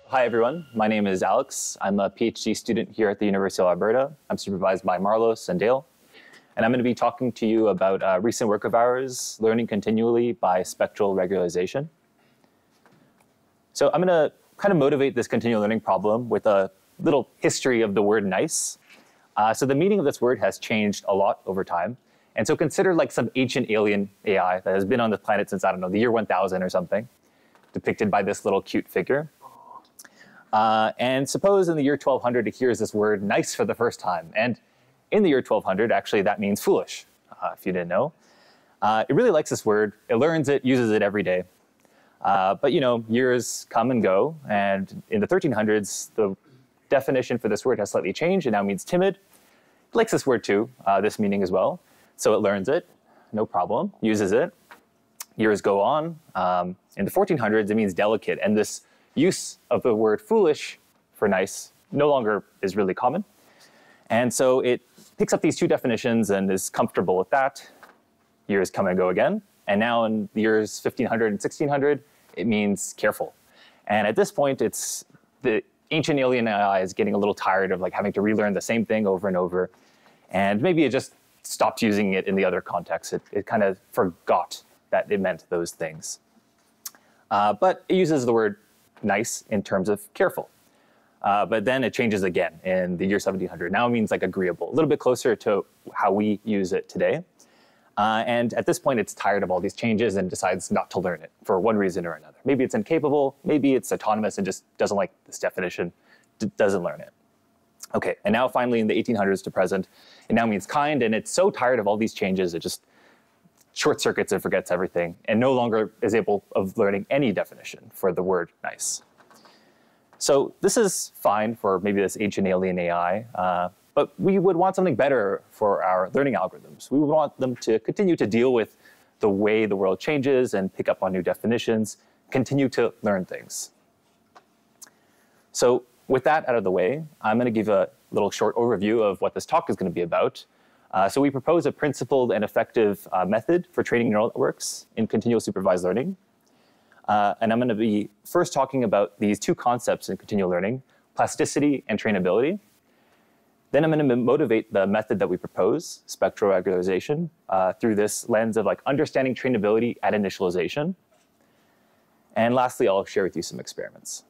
Hi, everyone. My name is Alex. I'm a PhD student here at the University of Alberta. I'm supervised by Marlos and Dale. And I'm going to be talking to you about a recent work of ours, Learning Continually by Spectral Regularization. So I'm going to kind of motivate this continual learning problem with a little history of the word nice. So the meaning of this word has changed a lot over time. And so consider like some ancient alien AI that has been on the planet since, I don't know, the year 1000 or something, depicted by this little cute figure. And suppose in the year 1200 it hears this word nice for the first time. And in the year 1200, actually, that means foolish, if you didn't know. It really likes this word. It learns it, uses it every day. But years come and go. And in the 1300s, the definition for this word has slightly changed. It now means timid. It likes this word too, this meaning as well. So it learns it, no problem, uses it. Years go on. In the 1400s, it means delicate. And this use of the word foolish for nice no longer is really common. And so it picks up these two definitions and is comfortable with that. Years come and go again. And now in the years 1500 and 1600, it means careful. And at this point, it's the ancient alien AI is getting a little tired of like having to relearn the same thing over and over. And maybe it just stopped using it in the other context. It kind of forgot that it meant those things. But it uses the word nice in terms of careful. But then it changes again in the year 1700. Now it means like agreeable, a little bit closer to how we use it today. And at this point, it's tired of all these changes and decides not to learn it for one reason or another. Maybe it's incapable, maybe it's autonomous and just doesn't like this definition, doesn't learn it. Okay, and now finally in the 1800s to present, it now means kind, and it's so tired of all these changes, it just short circuits and forgets everything, and no longer is able of learning any definition for the word nice. So this is fine for maybe this ancient alien AI, but we would want something better for our learning algorithms. We would want them to continue to deal with the way the world changes and pick up on new definitions, continue to learn things. So with that out of the way, I'm going to give a little short overview of what this talk is going to be about. So we propose a principled and effective method for training neural networks in continual supervised learning. And I'm going to be first talking about these two concepts in continual learning, plasticity and trainability. Then I'm going to motivate the method that we propose, spectral regularization, through this lens of like understanding trainability at initialization. And lastly, I'll share with you some experiments.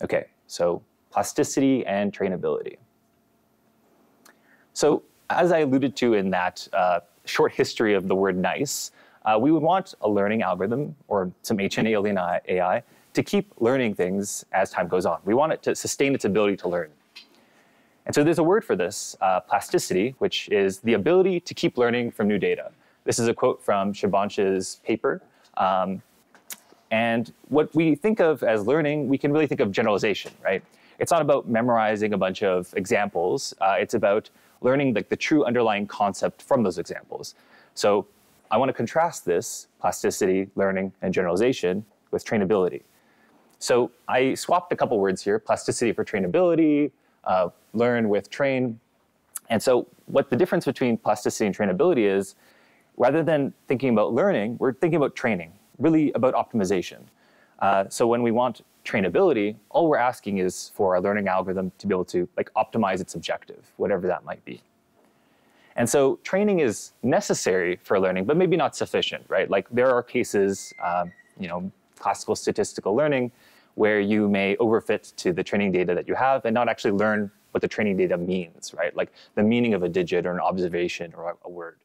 Okay, so plasticity and trainability. So as I alluded to in that short history of the word nice, we would want a learning algorithm or some ancient alien AI to keep learning things as time goes on. We want it to sustain its ability to learn. And so there's a word for this, plasticity, which is the ability to keep learning from new data. This is a quote from Shubhansh's paper. And what we think of as learning, we can really think of generalization, right? It's not about memorizing a bunch of examples. It's about learning like the true underlying concept from those examples. So I want to contrast this, plasticity, learning, and generalization, with trainability. So I swapped a couple words here, plasticity for trainability, learn with train. And so what the difference between plasticity and trainability is, rather than thinking about learning, we're thinking about training, really about optimization. So when we want trainability, all we're asking is for our learning algorithm to be able to like optimize its objective, whatever that might be. And so training is necessary for learning, but maybe not sufficient, right? Like there are cases, classical statistical learning, where you may overfit to the training data that you have and not actually learn what the training data means, right? Like the meaning of a digit or an observation or a word.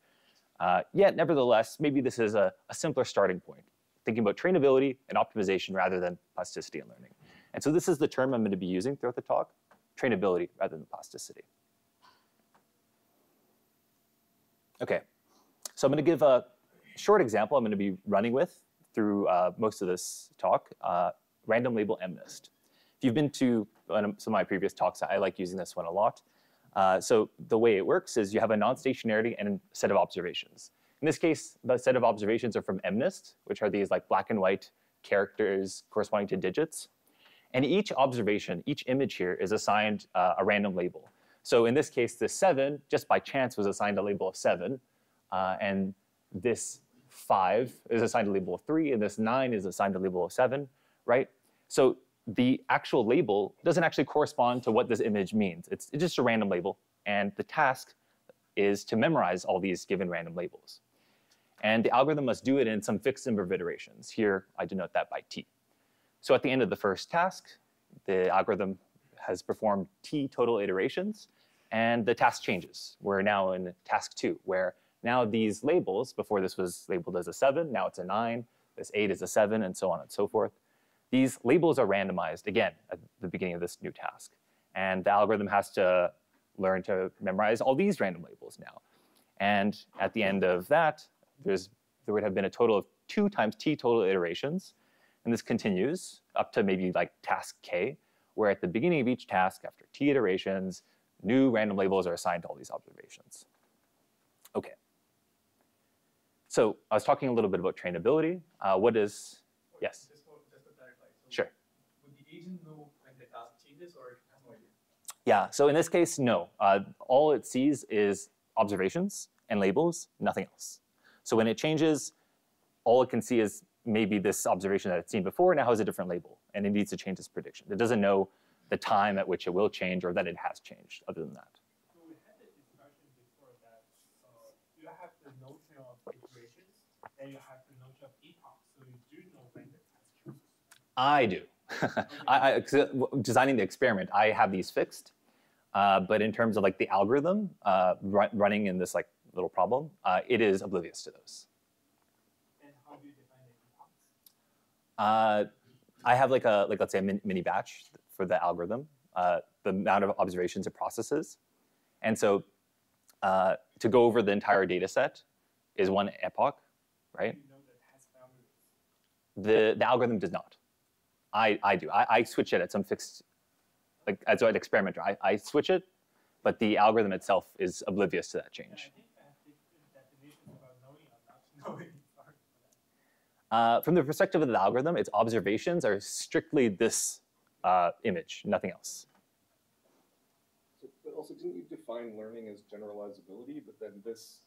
Yet, nevertheless, maybe this is a simpler starting point, thinking about trainability and optimization rather than plasticity and learning. And so this is the term I'm going to be using throughout the talk, trainability rather than plasticity. Okay, so I'm going to give a short example I'm going to be running with through most of this talk, random label MNIST. If you've been to some of my previous talks, I like using this one a lot. So the way it works is you have a non-stationarity and a set of observations. In this case, the set of observations are from MNIST, which are these like black and white characters corresponding to digits. And each observation, each image here is assigned a random label. So in this case, this 7, just by chance, was assigned a label of 7. And this 5 is assigned a label of 3, and this 9 is assigned a label of 7, right? So the actual label doesn't actually correspond to what this image means. It's just a random label. And the task is to memorize all these given random labels. And the algorithm must do it in some fixed number of iterations. Here, I denote that by t. So at the end of the first task, the algorithm has performed t total iterations, and the task changes. We're now in task 2, where now these labels, before this was labeled as a 7, now it's a 9, this 8 is a 7, and so on and so forth. These labels are randomized, again, at the beginning of this new task. And the algorithm has to learn to memorize all these random labels now. And at the end of that, there would have been a total of 2 times t total iterations. And this continues up to maybe like task k, where at the beginning of each task, after t iterations, new random labels are assigned to all these observations. OK. So I was talking a little bit about trainability. What is, yes? Just to clarify. So sure. Would the agent know when the task changes, or it has no idea? Yeah, so in this case, no. All it sees is observations and labels, nothing else. So when it changes, all it can see is maybe this observation that it's seen before now has a different label, and it needs to change its prediction. It doesn't know the time at which it will change or that it has changed, other than that. So we had the discussion before that you have the notion of iterations, and you have the notion of epochs. So you do know when the task changes. I do. Designing the experiment, I have these fixed. But in terms of like the algorithm running in this like little problem, it is oblivious to those. And how do you define the epochs? I have like let's say a mini batch for the algorithm, the amount of observations it processes, and so to go over the entire data set is one epoch, right? Do you know the task boundaries? The algorithm does not. I do. I switch it at some fixed, like as an experimenter. I switch it, but the algorithm itself is oblivious to that change. I think I have different definitions about knowing or not knowing. Sorry for that. From the perspective of the algorithm, its observations are strictly this image, nothing else. So, but also, didn't you define learning as generalizability? But then this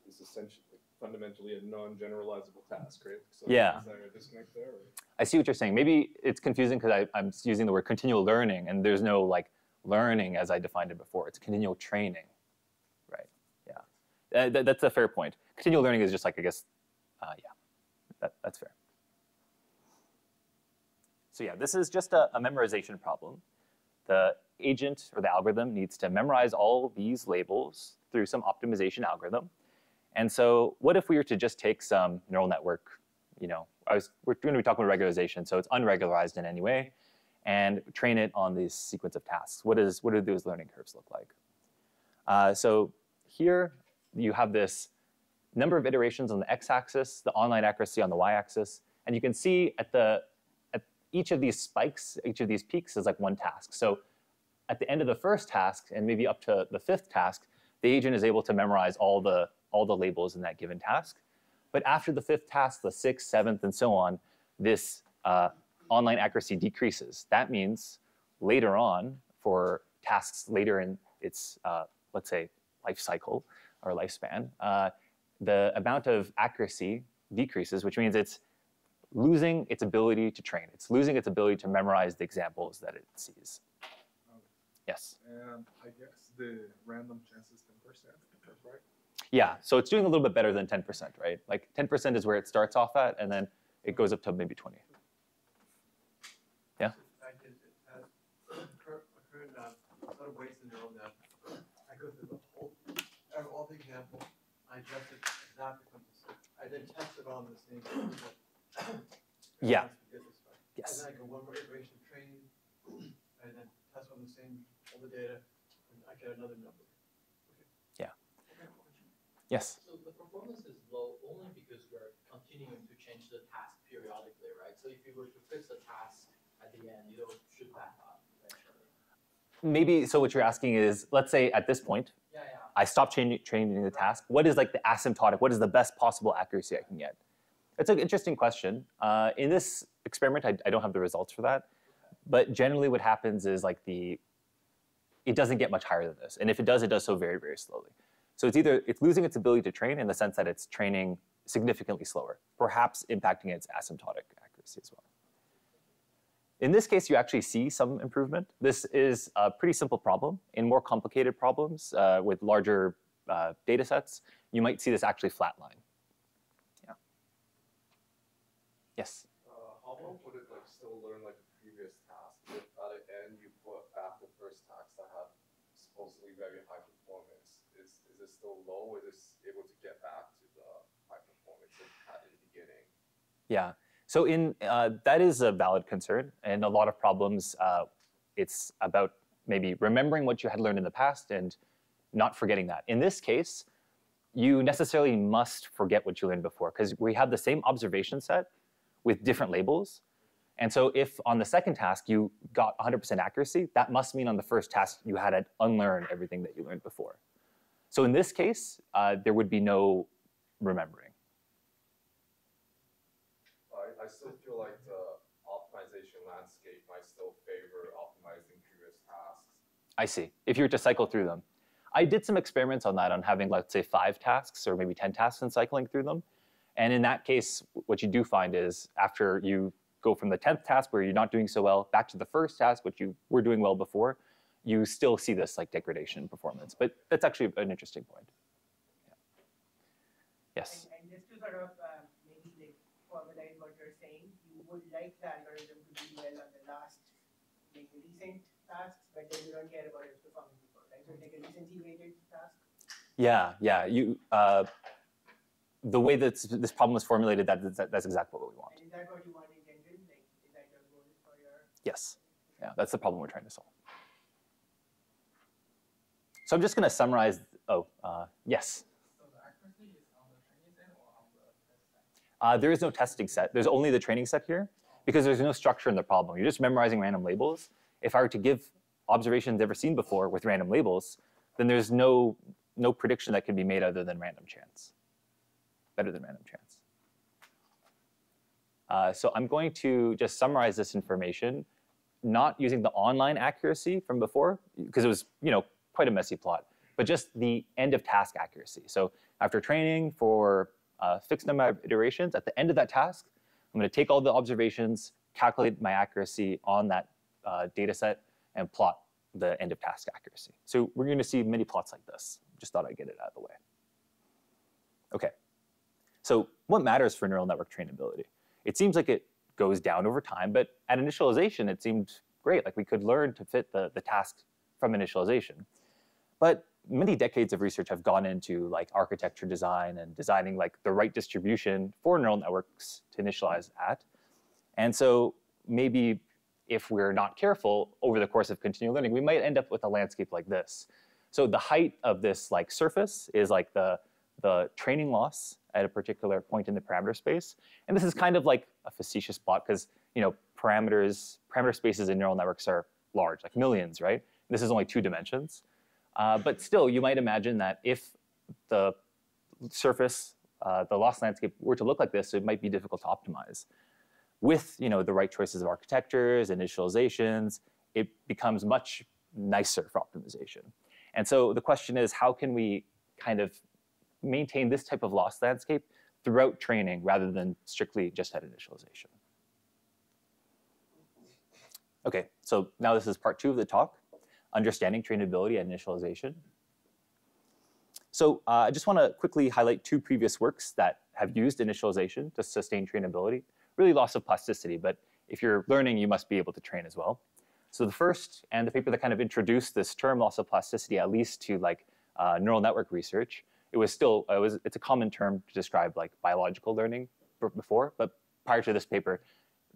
is essentially fundamentally a non-generalizable task, right? So yeah. Is there a disconnect there? Or? I see what you're saying. Maybe it's confusing because I'm using the word continual learning, and there's no like learning as I defined it before. It's continual training, right? Yeah, that's a fair point. Continual learning is just like, I guess, yeah, that's fair. So yeah, this is just a memorization problem. The agent or the algorithm needs to memorize all these labels through some optimization algorithm. And so what if we were to just take some neural network, we're going to be talking about regularization, so it's unregularized in any way, and train it on this sequence of tasks. What do those learning curves look like? So here you have this number of iterations on the x-axis, the online accuracy on the y-axis, and you can see at each of these spikes, each of these peaks is like one task. So at the end of the first task, and maybe up to the 5th task, the agent is able to memorize all the labels in that given task. But after the 5th task, the 6th, 7th, and so on, this online accuracy decreases. That means later on, for tasks later in its, let's say, life cycle or lifespan, the amount of accuracy decreases, which means it's losing its ability to train. It's losing its ability to memorize the examples that it sees. Okay. Yes? And I guess the random chance is 10%, right? Yeah, so it's doing a little bit better than 10%, right? Like 10% is where it starts off at, and then it goes up to maybe 20. Yeah? It has occurred that sort of ways in neural net. I go through the whole, all the examples. I adjust it exactly from the same. I then test it on the same. Yeah. Yes. And then I go one more iteration of training, and then test on the same, all the data, and I get another number. Yeah. Yes. So the performance is low only because we're continuing to change the task periodically, right? So if you were to fix a task at the end, you don't shoot back up eventually. Maybe, so what you're asking is, let's say at this point, I stop training the task. What is like the asymptotic? What is the best possible accuracy I can get? It's an interesting question. In this experiment, I don't have the results for that. But generally what happens is like it doesn't get much higher than this. And if it does so very, very slowly. So it's losing its ability to train in the sense that it's training significantly slower, perhaps impacting its asymptotic accuracy as well. In this case, you actually see some improvement. This is a pretty simple problem. In more complicated problems with larger data sets, you might see this actually flatline. Yeah. Yes? How long would it still learn like a previous task if at the end you put back the first task that had supposedly very high performance? Is it still low, or is it able to get back to the high performance it had in the beginning? Yeah. So that is a valid concern. In a lot of problems, it's about maybe remembering what you had learned in the past and not forgetting that. In this case, you necessarily must forget what you learned before because we have the same observation set with different labels. And so if on the second task you got 100% accuracy, that must mean on the first task you had to unlearn everything that you learned before. So in this case, there would be no remembering. I still feel like the optimization landscape might still favor optimizing previous tasks. I see. If you were to cycle through them. I did some experiments on that, on having, let's say, 5 tasks or maybe 10 tasks and cycling through them. And in that case, what you do find is after you go from the 10th task where you're not doing so well back to the first task, which you were doing well before, you still see this like degradation in performance. But that's actually an interesting point. Yeah. Yes? And just to sort of maybe like formalize what you're saying, you would like the algorithm to do well on the last, like the recent tasks, but then you don't care about its performance before, right? So it's like a recency-weighted task. Yeah, yeah. The way that this problem is formulated, that's exactly what we want. And is that what you want in general? Like, is that your goal for your? Yes. Yeah, that's the problem we're trying to solve. So I'm just going to summarize. Oh, yes. So the accuracy is on the training set or on the test set? There is no testing set. There's only the training set here because there's no structure in the problem. You're just memorizing random labels. If I were to give observations never seen before with random labels, then there's no prediction that can be made other than random chance. Better than random chance. So I'm going to just summarize this information, not using the online accuracy from before, because it was quite a messy plot, but just the end of task accuracy. So after training for a fixed number of iterations, at the end of that task, I'm going to take all the observations, calculate my accuracy on that data set, and plot the end of task accuracy. So we're going to see many plots like this. Just thought I'd get it out of the way. OK. So what matters for neural network trainability? It seems like it goes down over time, but at initialization, it seemed great. Like we could learn to fit the task from initialization. But many decades of research have gone into like architecture design and designing like the right distribution for neural networks to initialize at. And so maybe if we're not careful over the course of continual learning, we might end up with a landscape like this. So the height of this like surface is like the training loss at a particular point in the parameter space. And this is kind of like a facetious plot because parameter spaces in neural networks are large, like millions, right? This is only 2 dimensions. But still, you might imagine that if the surface, the loss landscape were to look like this, it might be difficult to optimize. With the right choices of architectures, initializations, it becomes much nicer for optimization. And so the question is, how can we kind of maintain this type of loss landscape throughout training rather than strictly just at initialization? OK, so now this is part 2 of the talk, understanding trainability and initialization. So I just want to quickly highlight 2 previous works that have used initialization to sustain trainability. Really loss of plasticity, but if you're learning, you must be able to train as well. So the first, and the paper that kind of introduced this term loss of plasticity, at least to like neural network research, it's a common term to describe like biological learning before, but prior to this paper,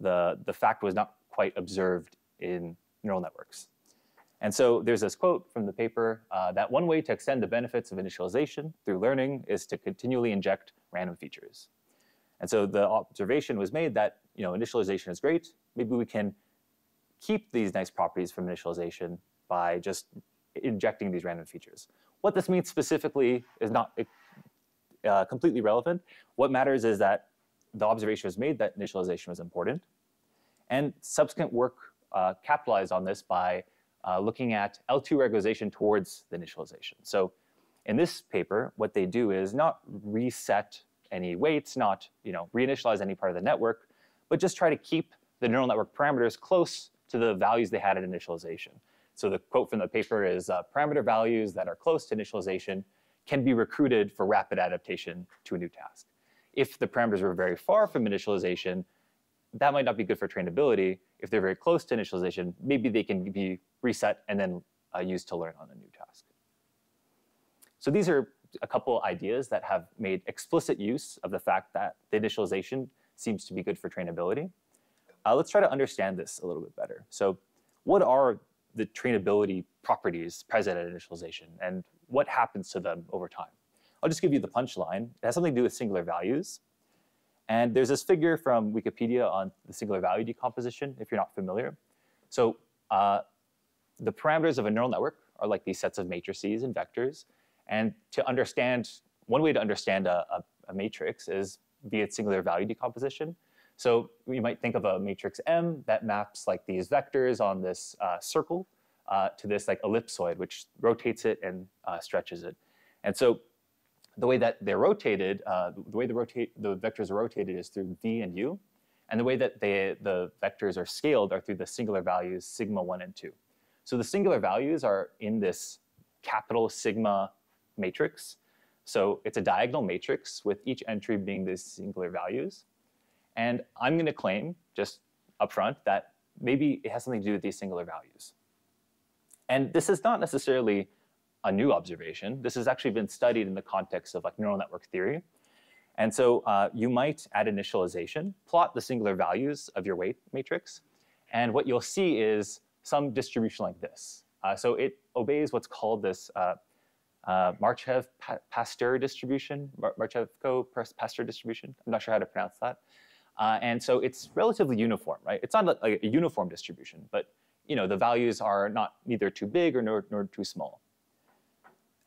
the fact was not quite observed in neural networks. And so there's this quote from the paper that one way to extend the benefits of initialization through learning is to continually inject random features. And so the observation was made that initialization is great. Maybe we can keep these nice properties from initialization by just injecting these random features. What this means specifically is not completely relevant. What matters is that the observation was made that initialization was important. And subsequent work capitalized on this by looking at L2 regularization towards the initialization. So in this paper, what they do is not reset any weights, not reinitialize any part of the network, but just try to keep the neural network parameters close to the values they had at initialization. So the quote from the paper is, parameter values that are close to initialization can be recruited for rapid adaptation to a new task. If the parameters were very far from initialization, that might not be good for trainability. If they're very close to initialization, maybe they can be reset and then used to learn on a new task. So these are a couple ideas that have made explicit use of the fact that the initialization seems to be good for trainability. Let's try to understand this a little bit better. So what are the trainability properties present at initialization, and what happens to them over time? I'll just give you the punchline. It has something to do with singular values. And there's this figure from Wikipedia on the singular value decomposition, if you're not familiar. So the parameters of a neural network are like these sets of matrices and vectors. And to understand, one way to understand a matrix is via its singular value decomposition. So you might think of a matrix M that maps like these vectors on this circle to this like ellipsoid, which rotates it and stretches it. And so the way that they're rotated, the way the vectors are rotated is through V and U. And the way that the vectors are scaled are through the singular values sigma 1 and 2. So the singular values are in this capital sigma matrix. So it's a diagonal matrix with each entry being these singular values. And I'm going to claim, just upfront, that maybe it has something to do with these singular values. And this is not necessarily a new observation. This has actually been studied in the context of like neural network theory. And so you might, at initialization, plot the singular values of your weight matrix. And what you'll see is some distribution like this. So it obeys what's called this Marchev-Pasteur distribution, Marchev-Pasteur distribution. I'm not sure how to pronounce that. And so it's relatively uniform, right? It's not like a uniform distribution, but the values are not neither too big or nor too small.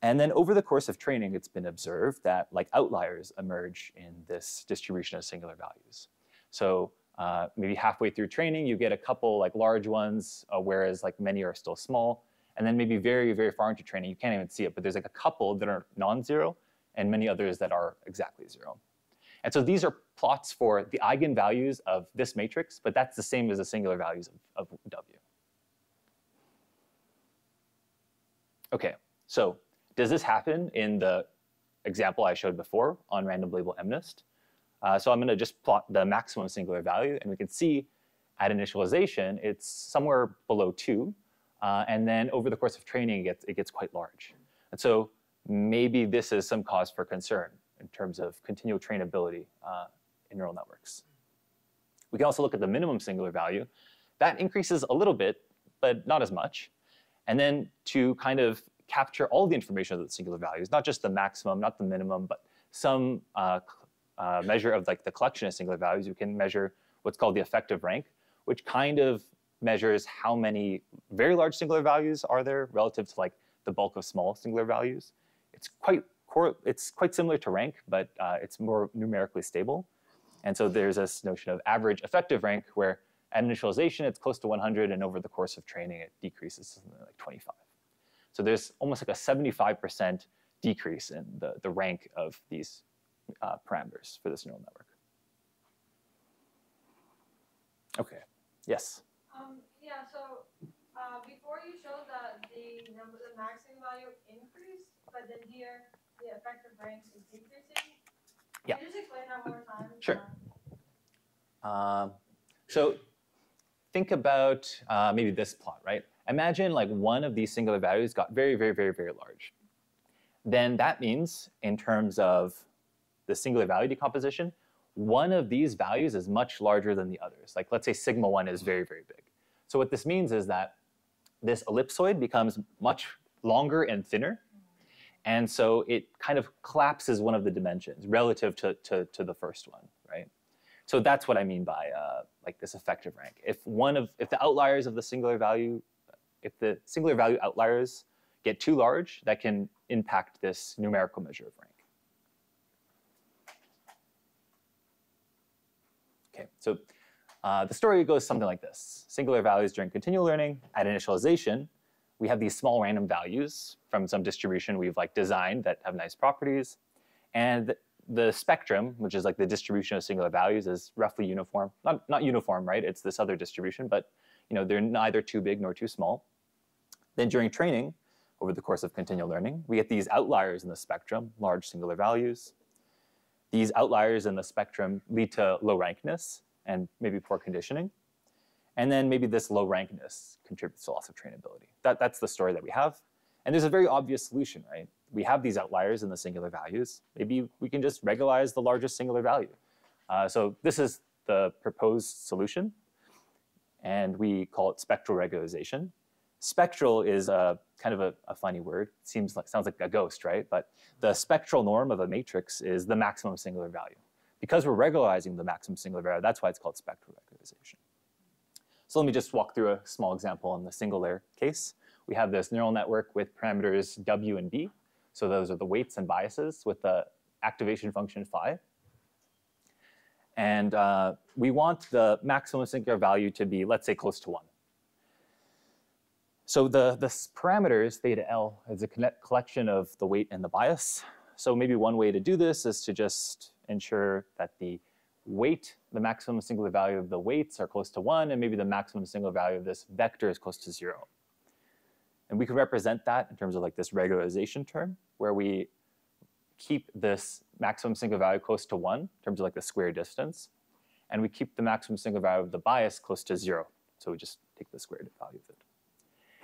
And then over the course of training, it's been observed that like outliers emerge in this distribution of singular values. So maybe halfway through training, you get a couple like large ones, whereas like many are still small. And then maybe very, very far into training, you can't even see it, but there's like a couple that are non-zero and many others that are exactly zero. And so these are plots for the eigenvalues of this matrix, but that's the same as the singular values of W. Okay, so does this happen in the example I showed before on random label MNIST? So I'm going to just plot the maximum singular value, and we can see at initialization, it's somewhere below 2. And then over the course of training, it gets quite large. And so maybe this is some cause for concern in terms of continual trainability in neural networks. We can also look at the minimum singular value. That increases a little bit, but not as much. And then to kind of capture all the information of the singular values, not just the maximum, not the minimum, but some measure of like the collection of singular values, we can measure what's called the effective rank, which kind of measures how many very large singular values are there relative to like the bulk of small singular values. It's quite similar to rank, but it's more numerically stable. And so there's this notion of average effective rank, where at initialization it's close to 100, and over the course of training it decreases to something like 25. So there's almost like a 75% decrease in the rank of these parameters for this neural network. Okay, yes? Yeah, so before you showed that the maximum value increased, but then here the effective rank is decreasing. Yeah. Can you just explain that one more time? Sure. So think about maybe this plot, right? Imagine like one of these singular values got very, very, very, very large. Then that means in terms of the singular value decomposition, one of these values is much larger than the others. Like let's say sigma 1 is very, very big. So what this means is that this ellipsoid becomes much longer and thinner. And so it kind of collapses one of the dimensions relative to the first one, right? So that's what I mean by like this effective rank. If the outliers of the singular value, if the singular value outliers get too large, that can impact this numerical measure of rank. Okay, so the story goes something like this. Singular values during continual learning. At initialization, we have these small random values from some distribution we've like designed that have nice properties. And the spectrum, which is like the distribution of singular values, is roughly uniform. Not uniform, right? It's this other distribution, but they're neither too big nor too small. Then during training, over the course of continual learning, we get these outliers in the spectrum, large singular values. These outliers in the spectrum lead to low rankness and maybe poor conditioning. And then maybe this low rankness contributes to loss of trainability. That's the story that we have. And there's a very obvious solution, right? We have these outliers in the singular values. Maybe we can just regularize the largest singular value. So this is the proposed solution, and we call it spectral regularization. Spectral is kind of a funny word. Sounds like a ghost, right? But the spectral norm of a matrix is the maximum singular value. Because we're regularizing the maximum singular value, that's why it's called spectral regularization. So let me just walk through a small example in the single layer case. We have this neural network with parameters W and B. So those are the weights and biases with the activation function phi. And we want the maximum singular value to be, let's say, close to 1. So the parameters, theta L, is a collection of the weight and the bias. So maybe one way to do this is to just ensure that the weight, the maximum singular value of the weights are close to 1, and maybe the maximum singular value of this vector is close to 0. And we can represent that in terms of like this regularization term, where we keep this maximum singular value close to 1 in terms of like the square distance, and we keep the maximum singular value of the bias close to 0. So we just take the squared value of it.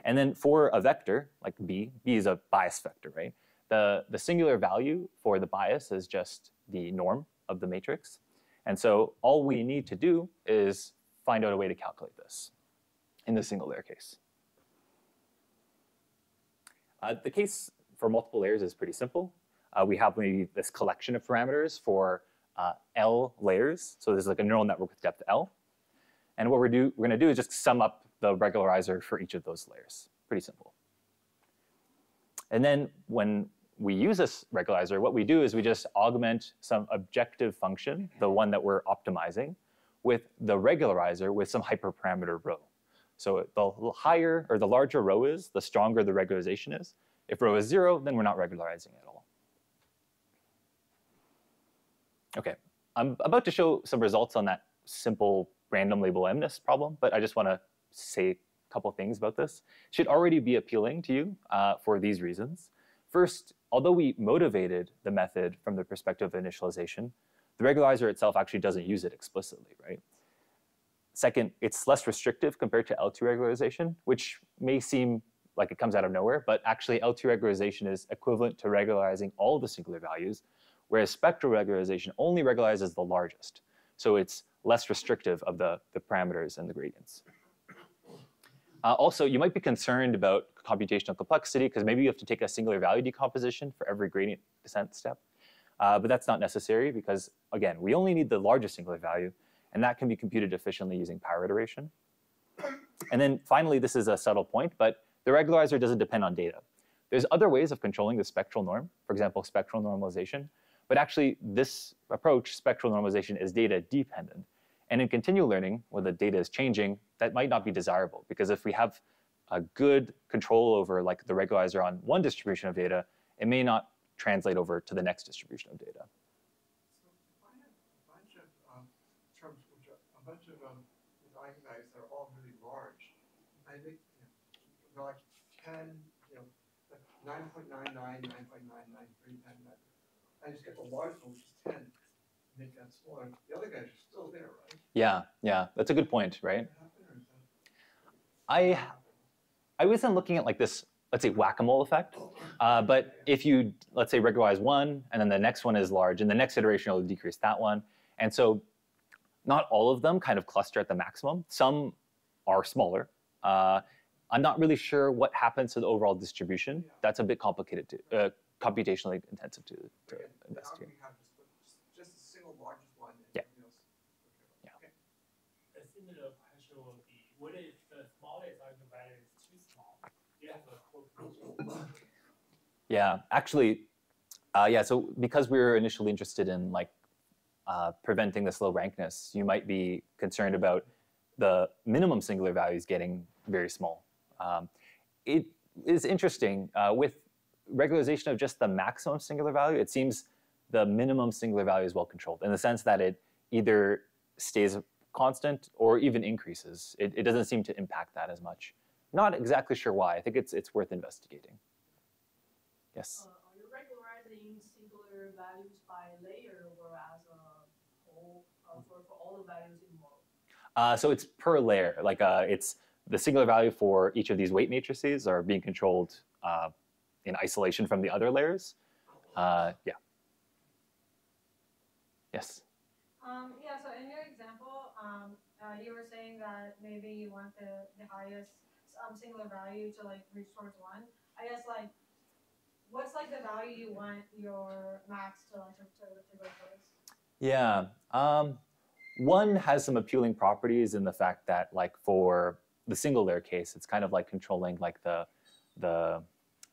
And then for a vector, like B is a bias vector, right? The singular value for the bias is just the norm of the matrix. And so all we need to do is find out a way to calculate this in the single layer case. The case for multiple layers is pretty simple. We have maybe this collection of parameters for L layers. So there's like a neural network with depth L. And what we're going to do is just sum up the regularizer for each of those layers. Pretty simple. And then when we use this regularizer, what we do is we just augment some objective function, the one that we're optimizing, with the regularizer with some hyperparameter rho. So the higher or the larger rho is, the stronger the regularization is. If rho is 0, then we're not regularizing at all. OK, I'm about to show some results on that simple random label MNIST problem, but I just want to say a couple things about this. It should already be appealing to you for these reasons. First, although we motivated the method from the perspective of initialization, the regularizer itself actually doesn't use it explicitly, right? Second, it's less restrictive compared to L2 regularization, which may seem like it comes out of nowhere, but actually L2 regularization is equivalent to regularizing all the singular values, whereas spectral regularization only regularizes the largest. So it's less restrictive of the parameters and the gradients. Also, you might be concerned about computational complexity because maybe you have to take a singular value decomposition for every gradient descent step. But that's not necessary because, again, we only need the largest singular value, and that can be computed efficiently using power iteration. And then finally, this is a subtle point, but the regularizer doesn't depend on data. There's other ways of controlling the spectral norm, for example, spectral normalization. But actually, this approach, spectral normalization, is data dependent. And in continual learning, where the data is changing, that might not be desirable. Because if we have a good control over like the regularizer on one distribution of data, it may not translate over to the next distribution of data. So if I have a bunch of terms, which are a bunch of these eigenvalues that are all really large, I think they're like 10, like 9.99, 9.993, 10. I just get the large one, which is 10. Make that smaller. The other guys are still there, right? Yeah, that's a good point, right? I wasn't looking at like this, let's say, whack-a-mole effect. But if you, let's say, regularize one, and then the next one is large, and the next iteration will decrease that one. And so not all of them kind of cluster at the maximum. Some are smaller. I'm not really sure what happens to the overall distribution. That's a bit complicated to, computationally intensive to investigate. Just a single largest one. Yeah. Yeah. Okay. A similar question would be, what if the smallest eigenvalue is too small? You have a correlation. Yeah, actually, yeah. So because we were initially interested in like preventing this low rankness, you might be concerned about the minimum singular values getting very small. It is interesting with regularization of just the maximum singular value. It seems the minimum singular value is well controlled in the sense that it either stays constant or even increases. It doesn't seem to impact that as much. Not exactly sure why. I think it's worth investigating. Yes? Are you regularizing singular values by layer, whereas for all the values in model? So it's per layer. Like it's the singular value for each of these weight matrices are being controlled in isolation from the other layers. Yeah. Yes? Yeah, so in your example, you were saying that maybe you want the highest singular value to like reach towards 1. I guess like, what's like the value you want your max to like to go towards? Yeah. One has some appealing properties in the fact that like for the single layer case, it's kind of like controlling like the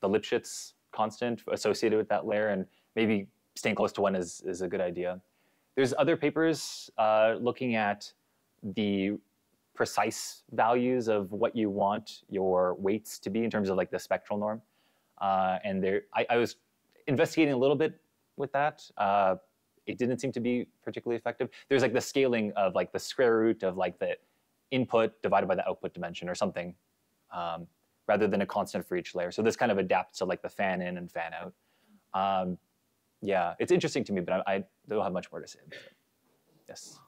Lipschitz constant associated with that layer, and maybe staying close to 1 is a good idea. There's other papers looking at the precise values of what you want your weights to be in terms of like the spectral norm. And I was investigating a little bit with that. It didn't seem to be particularly effective. There's like the scaling of like the square root of like the input divided by the output dimension or something, rather than a constant for each layer. So this kind of adapts to like the fan in and fan out. Yeah, it's interesting to me, but I don't have much more to say about it. Yes?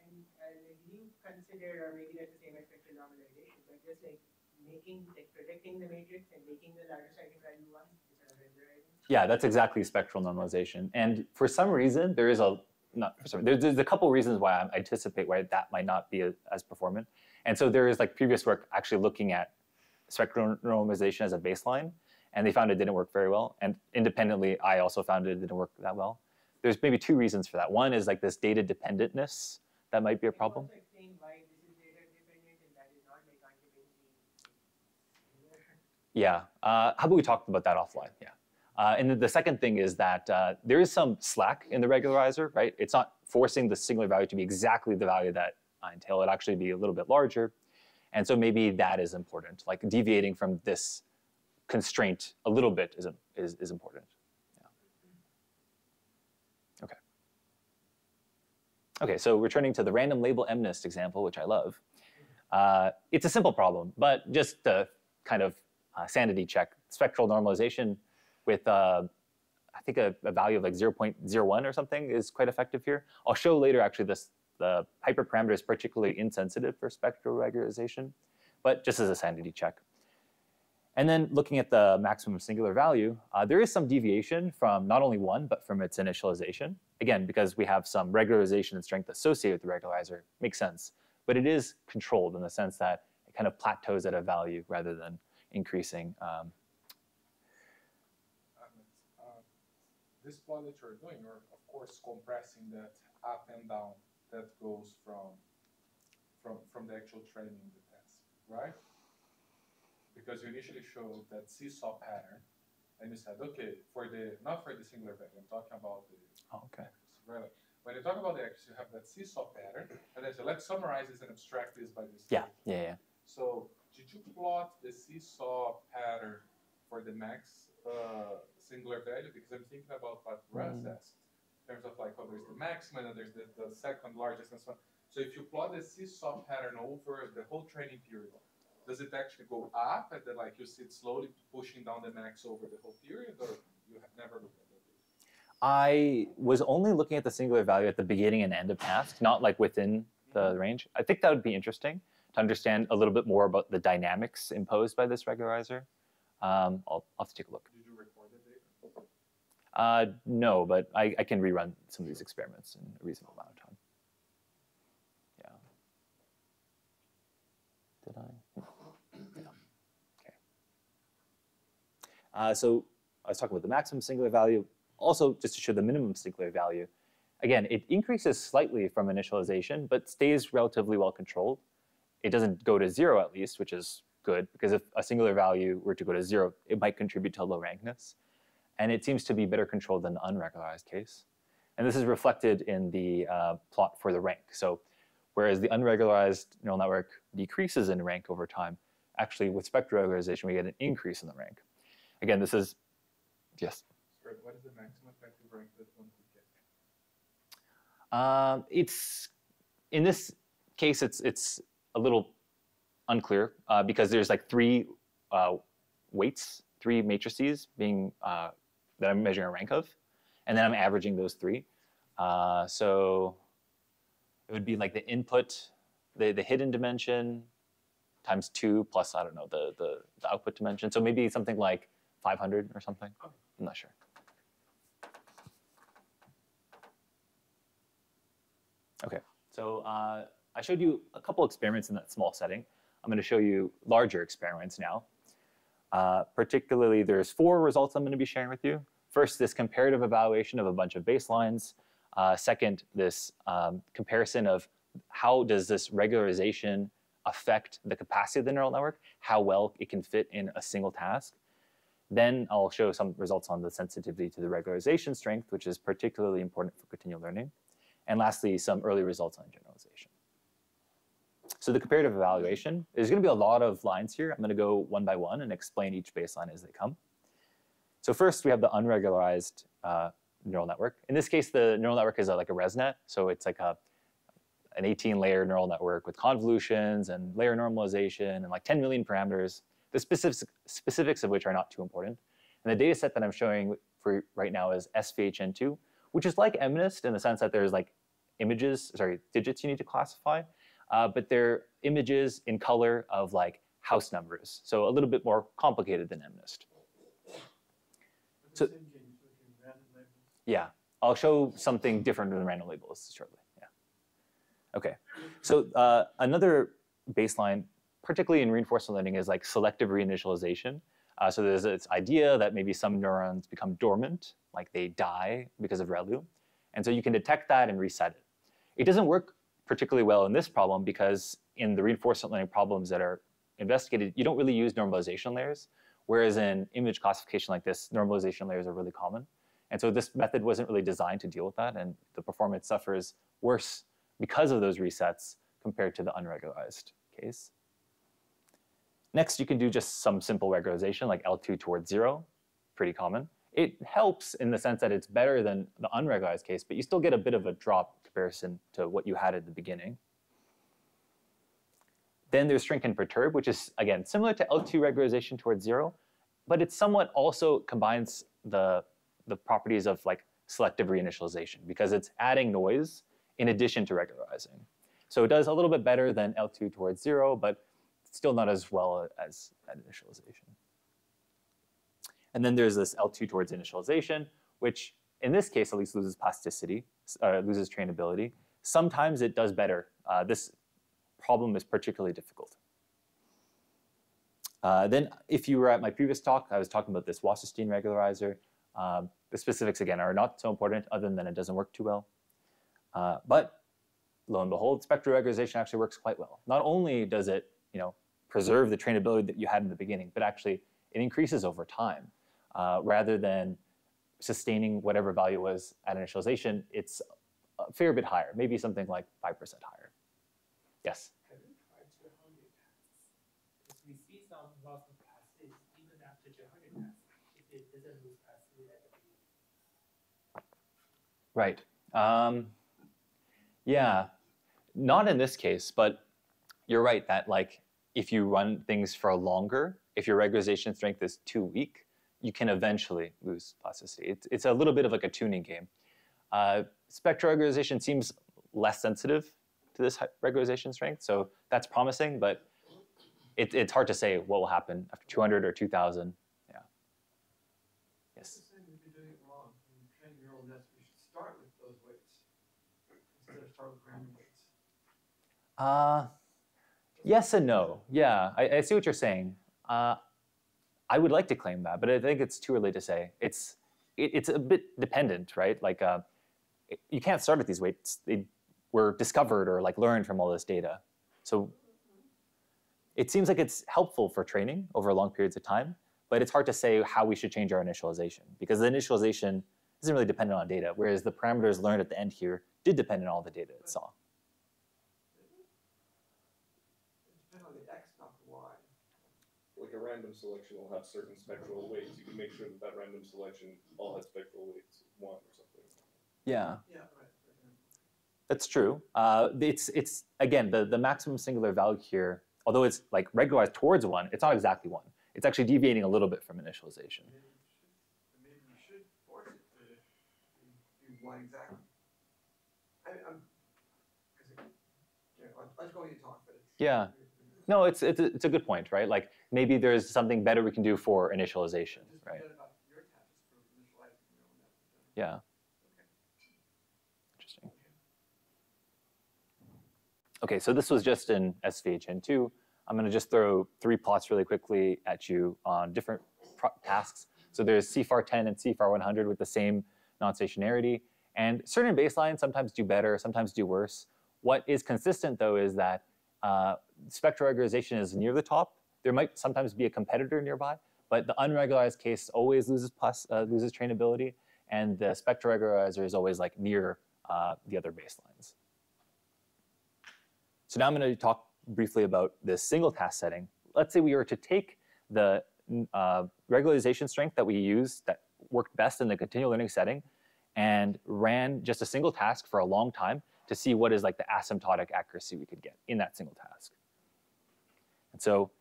And you consider, or maybe that's the same as spectral normalization, but just like predicting the matrix and making the larger second value 1 is sort of regularizing? Yeah, that's exactly spectral normalization. And for some reason, there's a couple reasons why I anticipate why that might not be as performant. And so there is like previous work actually looking at spectral normalization as a baseline, and they found it didn't work very well. And independently, I also found it didn't work that well. There's maybe 2 reasons for that. One is like this data dependentness that might be a problem. Can you also explain why this is data dependent and that is not, like, can't you basically? Yeah, how about we talk about that offline? Yeah. And then the second thing is that there is some slack in the regularizer, right? It's not forcing the singular value to be exactly the value that I entail. It actually be a little bit larger. And so maybe that is important. Like deviating from this constraint a little bit is important. Yeah. Okay. Okay, so returning to the random label MNIST example, which I love. It's a simple problem, but just to kind of sanity check, spectral normalization with I think a value of like 0.01 or something is quite effective here. I'll show later actually the hyperparameter is particularly insensitive for spectral regularization, but just as a sanity check. And then looking at the maximum singular value, there is some deviation from not only 1, but from its initialization. Again, because we have some regularization and strength associated with the regularizer, makes sense. But it is controlled in the sense that it kind of plateaus at a value rather than increasing. This plot that you're doing, you're of course compressing that up and down that goes from the actual training of the task, right? Because you initially showed that seesaw pattern, and you said, okay, not for the singular value, I'm talking about the axis, right? When you talk about the axis, you have that seesaw pattern, and then so let's summarize this and abstract this by this. Yeah. So did you plot the seesaw pattern for the max singular value? Because I'm thinking about what Russ asked in terms of like, oh, there's the maximum and there's the second largest and so on. So if you plot the seesaw pattern over the whole training period, does it actually go up and then like you see it slowly pushing down the max over the whole period, or you have never looked at that? I was only looking at the singular value at the beginning and end of task, not like within the range. I think that would be interesting to understand a little bit more about the dynamics imposed by this regularizer. I'll have to take a look. Did you record the data? No, but I can rerun some of these experiments in a reasonable amount of time. Yeah. Did I? Yeah. Okay. So I was talking about the maximum singular value. Also, just to show the minimum singular value, again, it increases slightly from initialization, but stays relatively well controlled. It doesn't go to 0 at least, which is good, because if a singular value were to go to 0, it might contribute to low rankness. And it seems to be better controlled than the unregularized case. And this is reflected in the plot for the rank. So whereas the unregularized neural network decreases in rank over time, actually with spectral regularization, we get an increase in the rank. Again, this is, yes? Sorry, what is the maximum effective rank that one could get? It's in this case, it's a little unclear because there's like three weights, three matrices being that I'm measuring a rank of, and then I'm averaging those three. So it would be like the input, the hidden dimension times 2 plus, I don't know, the output dimension. So maybe something like 500 or something. I'm not sure. Okay, so I showed you a couple experiments in that small setting. I'm going to show you larger experiments now. Particularly, there's 4 results I'm going to be sharing with you. First, this comparative evaluation of a bunch of baselines. Second, this comparison of how does this regularization affect the capacity of the neural network, how well it can fit in a single task. Then I'll show some results on the sensitivity to the regularization strength, which is particularly important for continual learning. And lastly, some early results on generalization. So the comparative evaluation, there's going to be a lot of lines here. I'm going to go one by one and explain each baseline as they come. So first, we have the unregularized neural network. In this case, the neural network is like a ResNet. So it's like an 18-layer neural network with convolutions and layer normalization and like 10 million parameters, the specifics of which are not too important. And the data set that I'm showing for right now is SVHN2, which is like MNIST in the sense that there's like digits you need to classify, but they're images in color of like house numbers. So a little bit more complicated than MNIST. So, yeah, I'll show something different than random labels shortly. Yeah. Okay. So another baseline, particularly in reinforcement learning, is like selective reinitialization. So there's this idea that maybe some neurons become dormant, like they die because of ReLU. And so you can detect that and reset it. It doesn't work particularly well in this problem because in the reinforcement learning problems that are investigated, you don't really use normalization layers. Whereas in image classification like this, normalization layers are really common. And so this method wasn't really designed to deal with that, and the performance suffers worse because of those resets compared to the unregularized case. Next, you can do just some simple regularization like L2 towards 0, pretty common. It helps in the sense that it's better than the unregularized case, but you still get a bit of a drop in comparison to what you had at the beginning. Then there's shrink and perturb, which is, again, similar to L2 regularization towards 0, but it somewhat also combines the properties of like selective reinitialization because it's adding noise in addition to regularizing. So it does a little bit better than L2 towards 0, but still not as well as at initialization. And then there's this L2 towards initialization, which in this case at least loses plasticity, loses trainability. Sometimes it does better. This problem is particularly difficult. Then if you were at my previous talk, I was talking about this Wasserstein regularizer. The specifics, again, are not so important other than it doesn't work too well. But lo and behold, spectral regularization actually works quite well. Not only does it preserve the trainability that you had in the beginning, but actually it increases over time. Rather than sustaining whatever value it was at initialization, it's a fair bit higher, maybe something like 5% higher. Yes? Have you tried 200 tasks? Because we see some loss of plasticity even after 200 tasks, if it doesn't lose plasticity at the beginning. Right. Yeah, not in this case, but you're right that like if you run things for longer, if your regularization strength is too weak, you can eventually lose plasticity. It's a little bit of like a tuning game. Spectral regularization seems less sensitive to this regularization strength, so that's promising, but it's hard to say what will happen after 200 or 2,000. Yeah. Yes? If you're doing it wrong, when you train neural nets, we should start with those weights instead of start with random weights. Yes and no. Yeah, I see what you're saying. I would like to claim that, but I think it's too early to say. It's a bit dependent, right? Like you can't start at these weights. They were discovered or like learned from all this data. So it seems like it's helpful for training over long periods of time, but it's hard to say how we should change our initialization because the initialization isn't really dependent on data, whereas the parameters learned at the end here did depend on all the data it saw. Like a random selection will have certain spectral weights. You can make sure that that random selection all has spectral weights 1 or something. Yeah. Yeah, right. That's true. It's again, the maximum singular value here, although it's like regularized towards 1, it's not exactly 1. It's actually deviating a little bit from initialization. Maybe you should force it to do 1 exactly. Let's go you talk, but it's Yeah. No, it's a good point, right? Like maybe there's something better we can do for initialization, just right? forget about your tasks for initializing your own method. Yeah. Okay. Interesting. Okay, so this was just in SVHN2. I'm going to just throw 3 plots really quickly at you on different tasks. So there's CFAR 10 and CFAR 100 with the same non-stationarity. And certain baselines sometimes do better, sometimes do worse. What is consistent, though, is that spectral regularization is near the top. There might sometimes be a competitor nearby, but the unregularized case always loses trainability, and the spectral regularizer is always like near the other baselines. So now I'm going to talk briefly about this single task setting. Let's say we were to take the regularization strength that we use that worked best in the continual learning setting and ran just a single task for a long time to see what is like the asymptotic accuracy we could get in that single task. And so,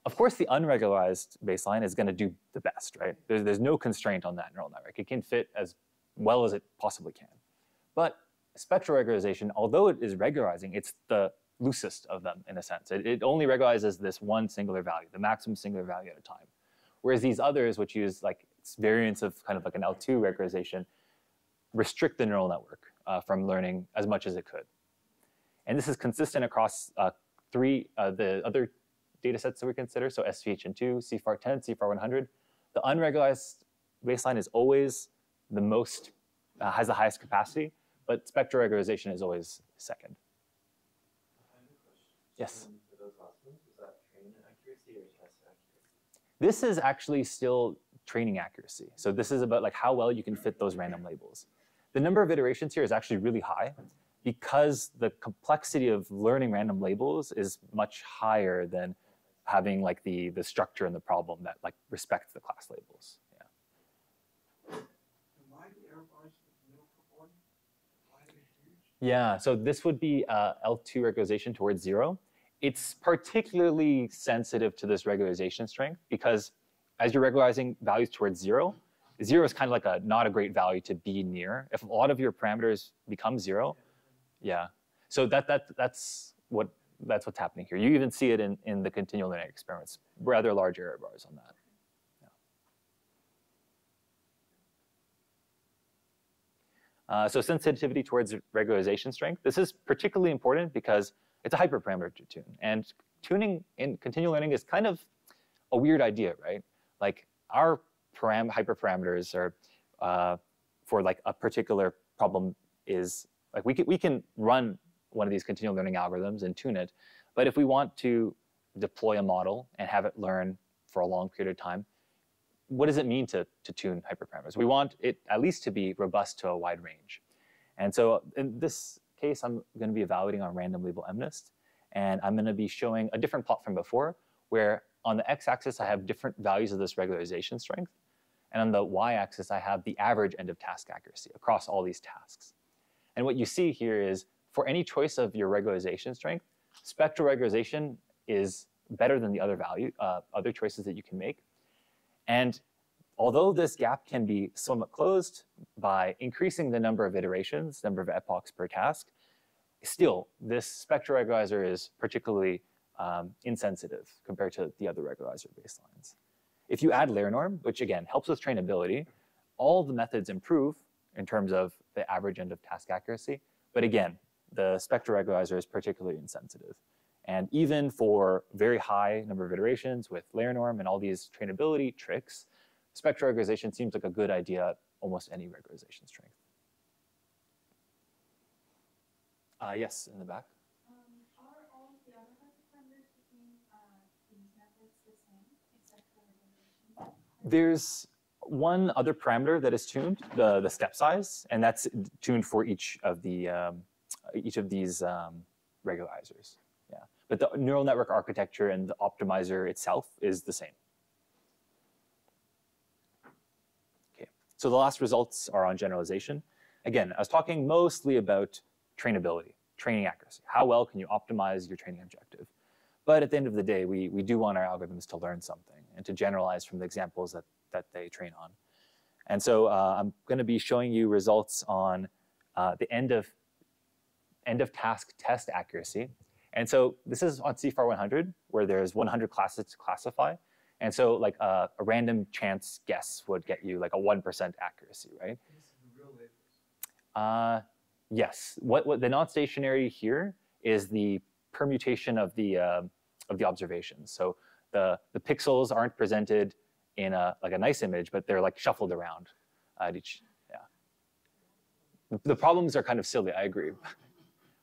of course, the unregularized baseline is going to do the best, right? There's no constraint on that neural network. It can fit as well as it possibly can. But spectral regularization, although it is regularizing, it's the loosest of them in a sense. It only regularizes this one singular value, the maximum singular value at a time. Whereas these others, which use like variants of kind of like an L2 regularization, restrict the neural network from learning as much as it could. And this is consistent across the other data sets that we consider, so SVHN2, CFAR 10, CFAR 100. The unregularized baseline is always the most, has the highest capacity, but spectral regularization is always second. Yes? For those last ones, was that training accuracy or test accuracy? This is actually still training accuracy. So this is about like how well you can fit those random labels. The number of iterations here is actually really high because the complexity of learning random labels is much higher than having like the structure and the problem that like respects the class labels. Yeah. And why the error bars in the middle for 1? Why are they huge? Yeah, so this would be L2 regularization towards 0. It's particularly sensitive to this regularization strength because as you're regularizing values towards 0, 0 is kind of like not a great value to be near. If a lot of your parameters become 0, yeah. So that's what's happening here. You even see it in the continual learning experiments, rather large error bars on that. Yeah. So sensitivity towards regularization strength. This is particularly important because it's a hyperparameter to tune. And tuning in continual learning is kind of a weird idea, right? Like our hyperparameters are for like a particular problem is like we can run one of these continual learning algorithms and tune it, but if we want to deploy a model and have it learn for a long period of time, what does it mean to tune hyperparameters? We want it at least to be robust to a wide range. And so in this case, I'm going to be evaluating on random label MNIST, and I'm going to be showing a different plot from before, where on the x-axis I have different values of this regularization strength, and on the y-axis I have the average end of task accuracy across all these tasks. And what you see here is for any choice of your regularization strength, spectral regularization is better than the other choices that you can make. And although this gap can be somewhat closed by increasing the number of iterations, number of epochs per task, still, this spectral regularizer is particularly insensitive compared to the other regularizer baselines. If you add layer norm, which again helps with trainability, all the methods improve in terms of the average end of task accuracy. But again, the spectral regularizer is particularly insensitive. And even for very high number of iterations with layer norm and all these trainability tricks, spectral regularization seems like a good idea at almost any regularization strength. Yes, in the back. Are all the other hyperparameters between these methods the same, except for regulation? There's one other parameter that is tuned, the step size, and that's tuned for each of these regularizers. Yeah, but the neural network architecture and the optimizer itself is the same. Okay, so the last results are on generalization. Again, I was talking mostly about trainability, training accuracy. How well can you optimize your training objective? But at the end of the day, we do want our algorithms to learn something and to generalize from the examples that they train on. And so I'm going to be showing you results on the end of task test accuracy. And so this is on CFAR 100, where there's 100 classes to classify. And so like a random chance guess would get you like a 1% accuracy, right? This is the real labels. Yes. What the non-stationary here is the permutation of the observations. So the pixels aren't presented in like a nice image, but they're like shuffled around at each. Yeah. The problems are kind of silly, I agree,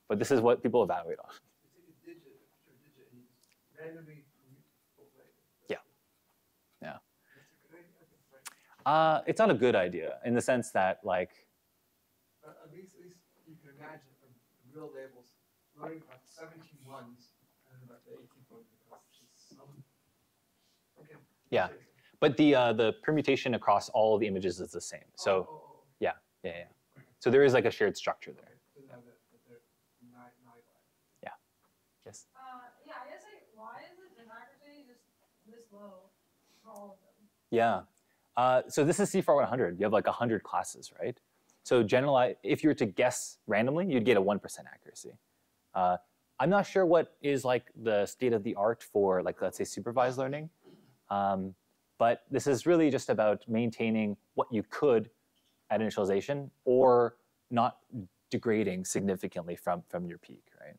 but this is what people evaluate on. You take a digit, after a digit, and you just randomly permute both labels. Yeah. Yeah. That's a good idea. Right. It's not a good idea in the sense that like. At least you can imagine from the real labels learning about the 17 ones and about the 18 ones because it's some. Okay. Yeah. But the permutation across all the images is the same. So yeah. So there is like a shared structure there. Yeah. Yes. Yeah, I guess like why is the accuracy just this low for all of them? Yeah. So this is CFAR 100. You have like 100 classes, right? So generalize, if you were to guess randomly, you'd get a 1% accuracy. I'm not sure what is like the state of the art for like, let's say, supervised learning. But this is really just about maintaining what you could at initialization or not degrading significantly from your peak, right?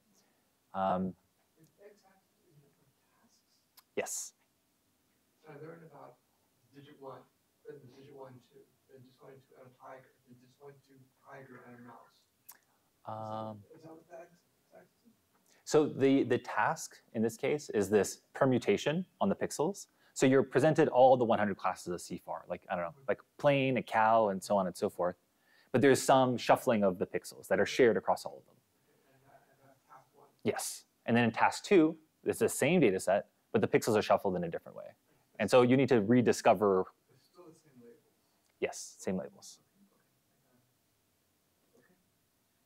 Yes. So I learned about digit 1, then the digit 1, 2, then just going to a tiger, then just going to tiger and a mouse. Is that what that is? So the task in this case is this permutation on the pixels. So you're presented all the 100 classes of CFAR, like, I don't know, like plane, a cow, and so on and so forth. But there's some shuffling of the pixels that are shared across all of them. And task 1. Yes. And then in task 2, it's the same data set, but the pixels are shuffled in a different way. And so you need to rediscover. It's still the same labels. Yes, same labels.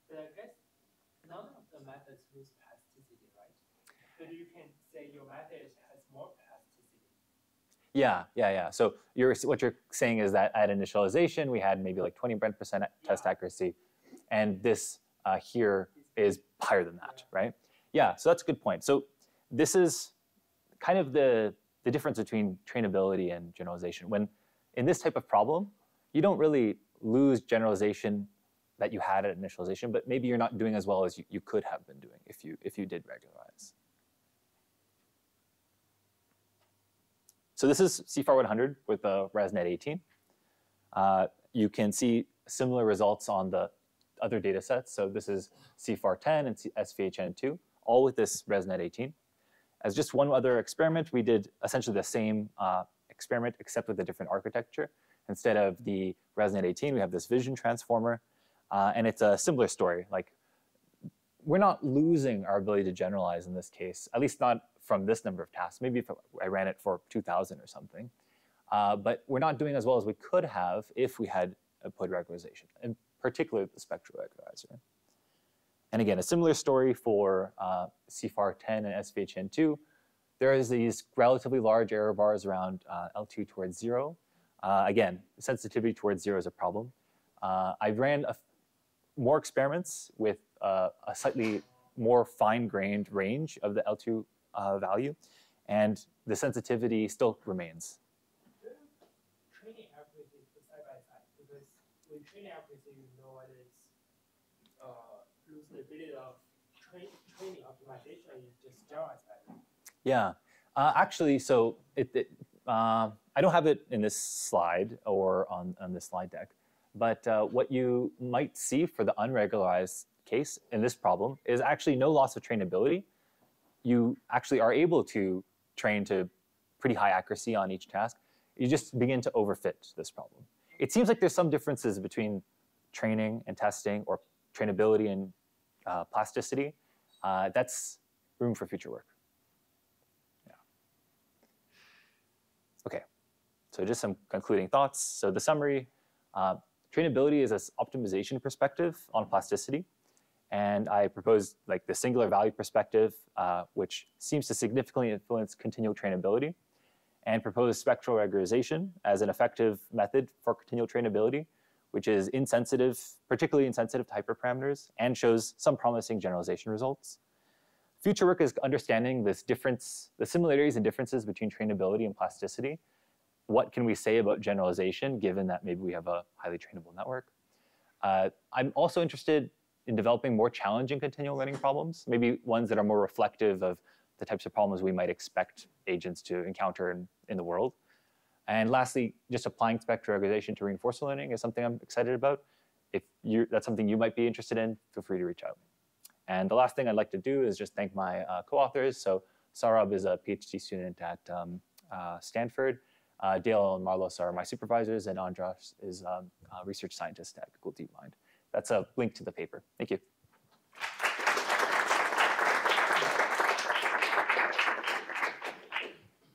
But I guess none of the methods lose plasticity, right? But you can say your method has more plasticity. Yeah. So what you're saying is that at initialization, we had maybe like 20% test accuracy, and this here is higher than that, right? Yeah, so that's a good point. So this is kind of the difference between trainability and generalization. When in this type of problem, you don't really lose generalization that you had at initialization, but maybe you're not doing as well as you could have been doing if you did regularize. So this is CFAR 100 with the ResNet 18. You can see similar results on the other data sets. So this is CFAR 10 and SVHN 2, all with this ResNet 18. As just one other experiment, we did essentially the same experiment except with a different architecture. Instead of the ResNet 18, we have this vision transformer. And it's a similar story. Like, we're not losing our ability to generalize in this case, at least not from this number of tasks. Maybe if I ran it for 2,000 or something. But we're not doing as well as we could have if we had applied regularization, and particularly the spectral regularizer. And again, a similar story for CFAR 10 and SVHN 2. There is these relatively large error bars around L2 towards 0. Again, sensitivity towards 0 is a problem. I ran more experiments with a slightly more fine-grained range of the L2 value, and the sensitivity still remains. Training accuracy side by side, because with training accuracy, you know whether it's lose the ability of training optimization, you just generalize better. Yeah, actually, so I don't have it in this slide or on this slide deck, but what you might see for the unregularized case in this problem is actually no loss of trainability. You actually are able to train to pretty high accuracy on each task. You just begin to overfit this problem. It seems like there's some differences between training and testing, or trainability and plasticity. That's room for future work. Yeah. Okay, so just some concluding thoughts. So the summary, trainability is an optimization perspective on plasticity. And I proposed like the singular value perspective, which seems to significantly influence continual trainability, and proposed spectral regularization as an effective method for continual trainability, which is insensitive, particularly insensitive to hyperparameters, and shows some promising generalization results. Future work is understanding this difference, the similarities and differences between trainability and plasticity. What can we say about generalization, given that maybe we have a highly trainable network? I'm also interested in developing more challenging continual learning problems, maybe ones that are more reflective of the types of problems we might expect agents to encounter in the world. And lastly, just applying spectral regularization to reinforcement learning is something I'm excited about. If that's something you might be interested in, feel free to reach out. And the last thing I'd like to do is just thank my co-authors. So Saurabh is a PhD student at Stanford. Dale and Marlos are my supervisors, and Andras is a research scientist at Google DeepMind. That's a link to the paper. Thank you.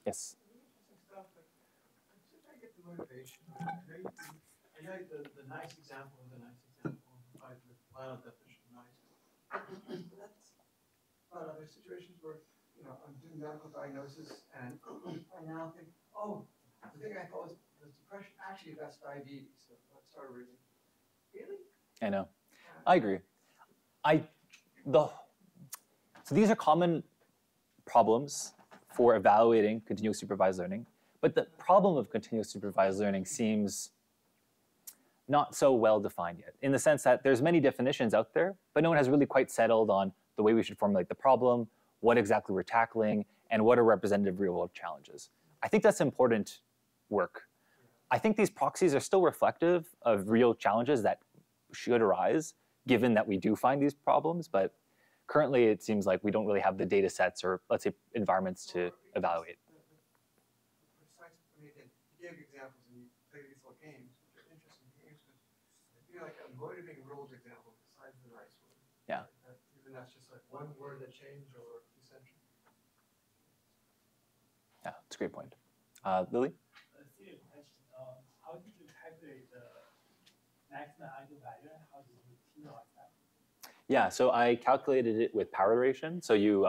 Yes. I get the motivation. I know the nice example is a nice example. The final definition nice. But other situations where I'm doing medical diagnosis and I now think, oh, the thing I thought was depression. Actually, that's diabetes. So let's start reading. Really? I know. I agree. So these are common problems for evaluating continuous supervised learning. But the problem of continuous supervised learning seems not so well defined yet, in the sense that there's many definitions out there, but no one has really quite settled on the way we should formulate the problem, what exactly we're tackling, and what are representative real-world challenges. I think that's important work. I think these proxies are still reflective of real challenges that should arise, given that we do find these problems, but currently it seems like we don't really have the data sets or, let's say, environments to evaluate. You gave examples and you play these little games, which are interesting games, but I feel like a motivating rules example besides the nice one. Yeah. Even that's just like one word that changed or essential. Yeah, that's a great point. Lily? A serious question. How did you calculate the maximum eigenvalue and how did you penalize that? Yeah, so I calculated it with power iteration. So you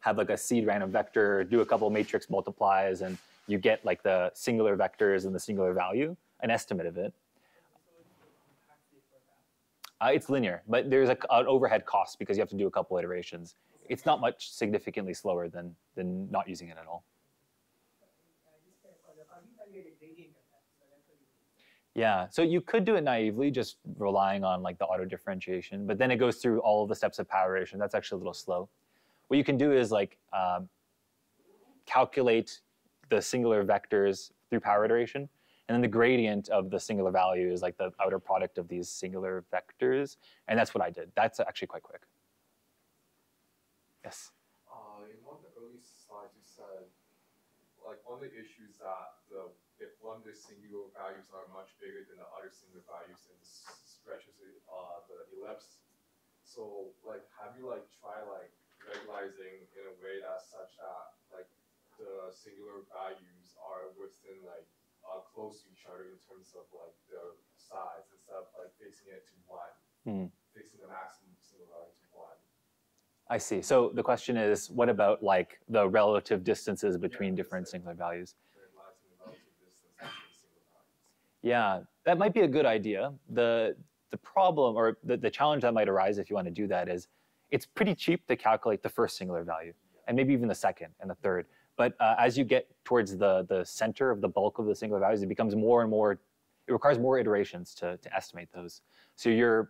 have like a seed random vector, do a couple matrix multiplies, and you get like the singular vectors and the singular value, an estimate of it. It's linear, but there's an overhead cost because you have to do a couple iterations. It's not much significantly slower than not using it at all. Yeah, so you could do it naively, just relying on like the auto differentiation, but then it goes through all of the steps of power iteration. That's actually a little slow. What you can do is like calculate the singular vectors through power iteration, and then the gradient of the singular value is like the outer product of these singular vectors, and that's what I did. That's actually quite quick. Yes? In one of the early slides you said, like one of the issues that if one of the singular values are much bigger than the other singular values, and stretches the ellipse. So like, have you like tried like regularizing in a way that's such that like the singular values are within like close to each other in terms of like their size, instead of like fixing it to one, fixing the maximum singular value to one? I see. So the question is, what about like the relative distances between different singular values? Yeah, that might be a good idea. The problem or the challenge that might arise if you want to do that is it's pretty cheap to calculate the first singular value and maybe even the second and the third. But as you get towards the center of the bulk of the singular values, it becomes more and more, it requires more iterations to estimate those. So you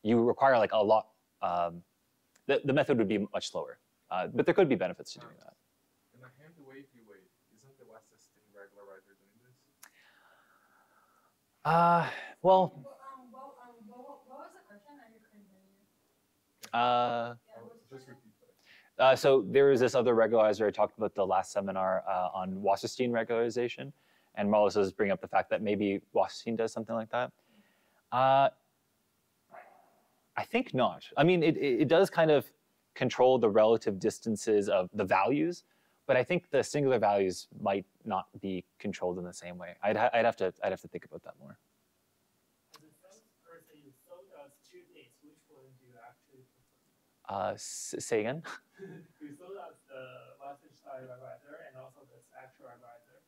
require like a lot, the method would be much slower. But there could be benefits to doing that. In a hand-wavy way, isn't the West-System regularizer doing this? Well, What was the question? I couldn't hear you. Just repeat that. So there is this other regularizer I talked about the last seminar on Wasserstein regularization, and Marlos was bringing up the fact that maybe Wasserstein does something like that. I think not. I mean, it does kind of control the relative distances of the values, but I think the singular values might not be controlled in the same way. I'd have to think about that more. As a salesperson, you sold us 2 Say again? We saw that the message style regulator and also the spectral regulator.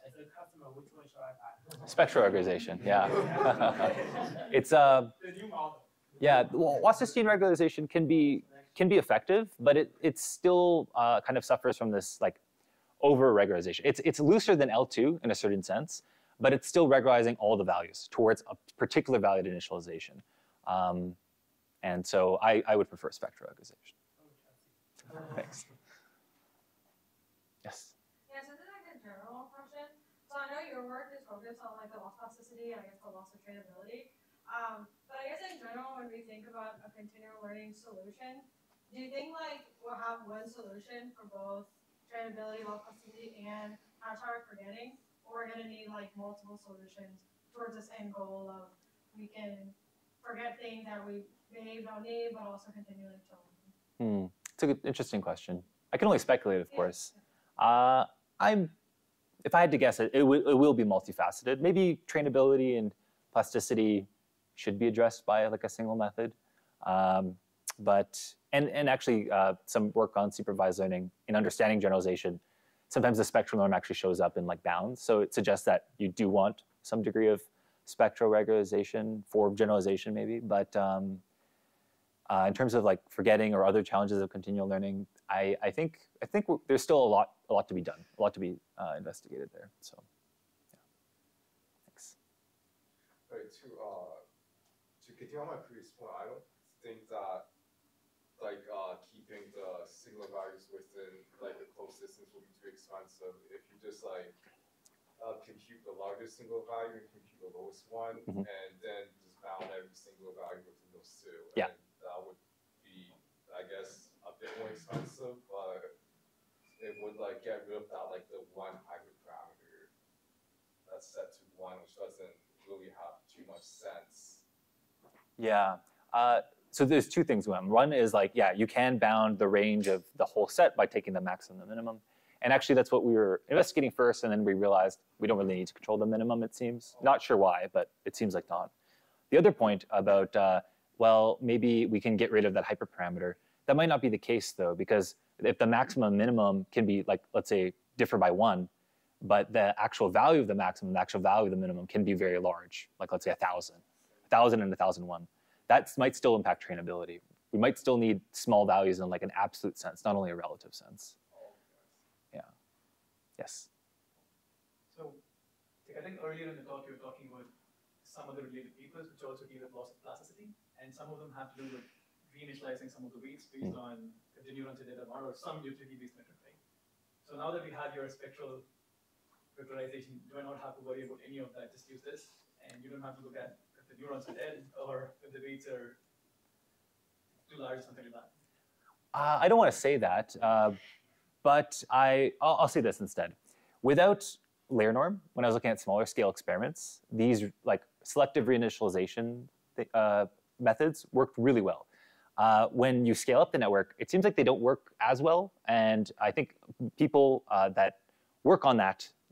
As a customer, which one should I buy? Spectral regularization, yeah. It's the new model. yeah. Well, plasticity regularization can be effective, but it still kind of suffers from this like over regularization. It's looser than L2 in a certain sense, but it's still regularizing all the values towards a particular value initialization. And so I would prefer spectral regularization. Thanks. Yes. Yeah, so this is like a general question. So I know your work is focused on like the loss plasticity and I guess the loss of trainability. But I guess in general, when we think about a continual learning solution, do you think like we'll have one solution for both trainability, loss plasticity, and hyperparameter forgetting, or we're going to need like multiple solutions towards this end goal of we can forget things that we maybe don't need, but also continually to learn? It's a good, interesting question. I can only speculate, of course. If I had to guess, it will be multifaceted. Maybe trainability and plasticity should be addressed by like a single method. But actually some work on supervised learning in understanding generalization. Sometimes the spectral norm actually shows up in like bounds. So it suggests that you do want some degree of spectral regularization for generalization maybe. But in terms of like forgetting or other challenges of continual learning, I think there's still a lot to be done, a lot to be investigated there. So, yeah. Thanks. Right, to continue on my previous point, I don't think that like keeping the singular values within like a close distance will be too expensive. If you just like compute the largest single value and compute the lowest one, and then just bound every single value within those two. Yeah. And that would be, I guess, a bit more expensive, but it would like get rid of that like the one hyperparameter that's set to 1, which doesn't really have too much sense. Yeah. So there's two things going on. One is like, yeah, you can bound the range of the whole set by taking the maximum and the minimum. And actually, that's what we were investigating first, and then we realized we don't really need to control the minimum, it seems. Not sure why, but it seems like not. The other point about, well, maybe we can get rid of that hyperparameter. That might not be the case, though, because if the maximum and minimum can be, like, let's say, differ by 1, but the actual value of the maximum, the actual value of the minimum can be very large, like, let's say, 1,000. 1,000 and 1,001. That might still impact trainability. We might still need small values in, like, an absolute sense, not only a relative sense. Yeah. Yes. So, I think earlier in the talk you were talking about some of the related papers which also deal with loss of plasticity, and some of them have to do with reinitializing some of the weights based on continuance data or some utility-based metric, right? So now that we have your spectral regularization, you do not have to worry about any of that. Just use this, and you don't have to look at if the neurons are dead or if the weights are too large or something like that. I don't want to say that. But I'll say this instead. Without layer norm, when I was looking at smaller scale experiments, these like selective reinitialization methods worked really well. When you scale up the network, it seems like they don't work as well. And I think people that work on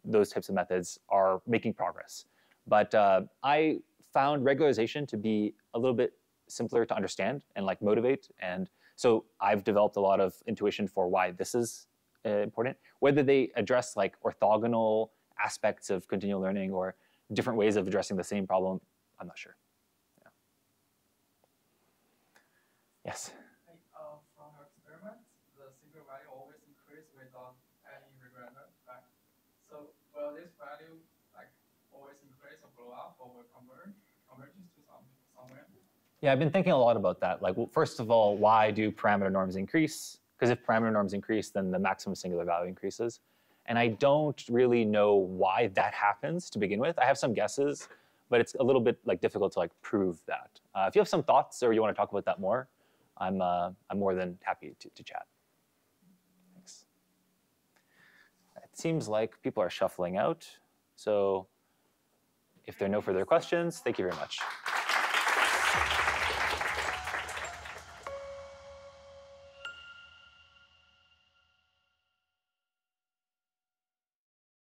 those types of methods are making progress. But I found regularization to be a little bit simpler to understand and like motivate. And so I've developed a lot of intuition for why this is important. Whether they address like orthogonal aspects of continual learning or different ways of addressing the same problem, I'm not sure. Yeah. Yes? From your experiment, the single value always increase without any regulator, right? So will this value like always increase or blow up or will converges to somewhere? Yeah, I've been thinking a lot about that. Like, well, first of all, why do parameter norms increase? Because if parameter norms increase, then the maximum singular value increases. And I don't really know why that happens to begin with. I have some guesses, but it's a little bit like difficult to like prove that. If you have some thoughts or you want to talk about that more, I'm more than happy to chat. Thanks. It seems like people are shuffling out. So if there are no further questions, thank you very much.